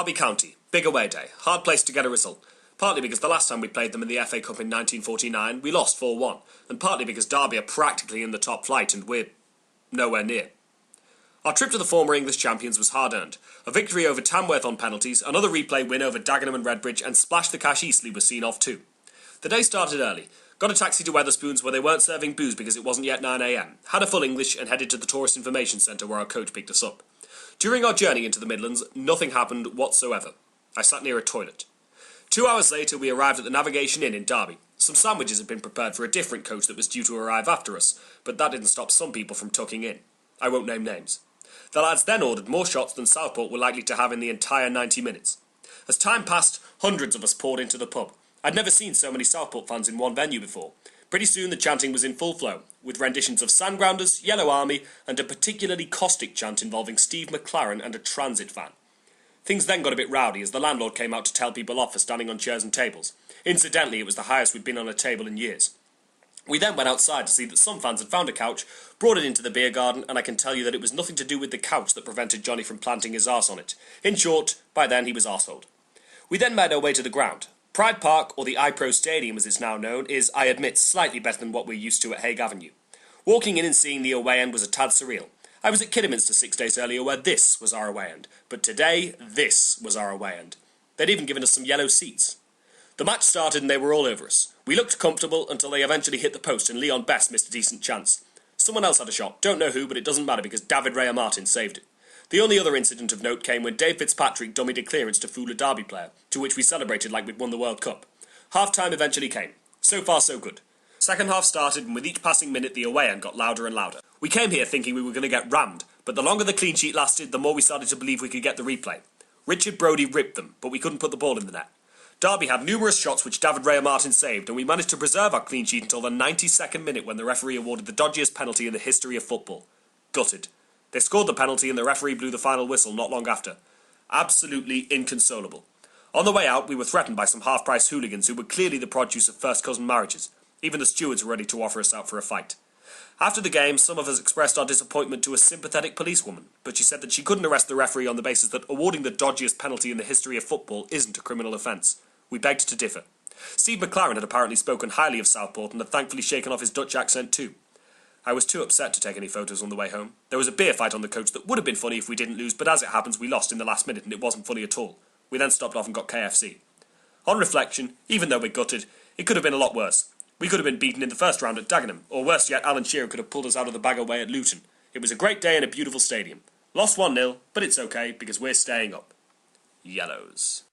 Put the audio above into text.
Derby County, big away day, hard place to get a result. Partly because the last time we played them in the FA Cup in 1949, we lost 4-1, and partly because Derby are practically in the top flight and we're nowhere near. Our trip to the former English champions was hard-earned. A victory over Tamworth on penalties, another replay win over Dagenham and Redbridge, and Splash the Cash Eastleigh was seen off too. The day started early. Got a taxi to Wetherspoons where they weren't serving booze because it wasn't yet 9 a.m, had a full English and headed to the Tourist Information Centre where our coach picked us up. During our journey into the Midlands, nothing happened whatsoever. I sat near a toilet. 2 hours later, we arrived at the Navigation Inn in Derby. Some sandwiches had been prepared for a different coach that was due to arrive after us, but that didn't stop some people from tucking in. I won't name names. The lads then ordered more shots than Southport were likely to have in the entire 90 minutes. As time passed, hundreds of us poured into the pub. I'd never seen so many Southport fans in one venue before. Pretty soon the chanting was in full flow, with renditions of Sandgrounders, Yellow Army, and a particularly caustic chant involving Steve McLaren and a Transit fan. Things then got a bit rowdy as the landlord came out to tell people off for standing on chairs and tables. Incidentally, it was the highest we'd been on a table in years. We then went outside to see that some fans had found a couch, brought it into the beer garden, and I can tell you that it was nothing to do with the couch that prevented Johnny from planting his arse on it. In short, by then he was arseholed. We then made our way to the ground. Pride Park, or the iPro Stadium as it's now known, is, I admit, slightly better than what we're used to at Hague Avenue. Walking in and seeing the away end was a tad surreal. I was at Kidderminster 6 days earlier where this was our away end, but today, this was our away end. They'd even given us some yellow seats. The match started and they were all over us. We looked comfortable until they eventually hit the post and Leon Best missed a decent chance. Someone else had a shot, don't know who, but it doesn't matter because David Raya Martin saved it. The only other incident of note came when Dave Fitzpatrick dummied a clearance to fool a Derby player, to which we celebrated like we'd won the World Cup. Half-time eventually came. So far so good. Second half started, and with each passing minute the away end got louder and louder. We came here thinking we were going to get rammed, but the longer the clean sheet lasted, the more we started to believe we could get the replay. Richard Brodie ripped them, but we couldn't put the ball in the net. Derby had numerous shots which David Raya Martin saved, and we managed to preserve our clean sheet until the 92nd minute when the referee awarded the dodgiest penalty in the history of football. Gutted. They scored the penalty and the referee blew the final whistle not long after. Absolutely inconsolable. On the way out, we were threatened by some half-price hooligans who were clearly the produce of first-cousin marriages. Even the stewards were ready to offer us out for a fight. After the game, some of us expressed our disappointment to a sympathetic policewoman, but she said that she couldn't arrest the referee on the basis that awarding the dodgiest penalty in the history of football isn't a criminal offence. We begged to differ. Steve McLaren had apparently spoken highly of Southport and had thankfully shaken off his Dutch accent too. I was too upset to take any photos on the way home. There was a beer fight on the coach that would have been funny if we didn't lose, but as it happens we lost in the last minute and it wasn't funny at all. We then stopped off and got KFC. On reflection, even though we're gutted, it could have been a lot worse. We could have been beaten in the first round at Dagenham, or worse yet, Alan Shearer could have pulled us out of the bag away at Luton. It was a great day in a beautiful stadium. Lost 1-0, but it's okay, because we're staying up. Yellows.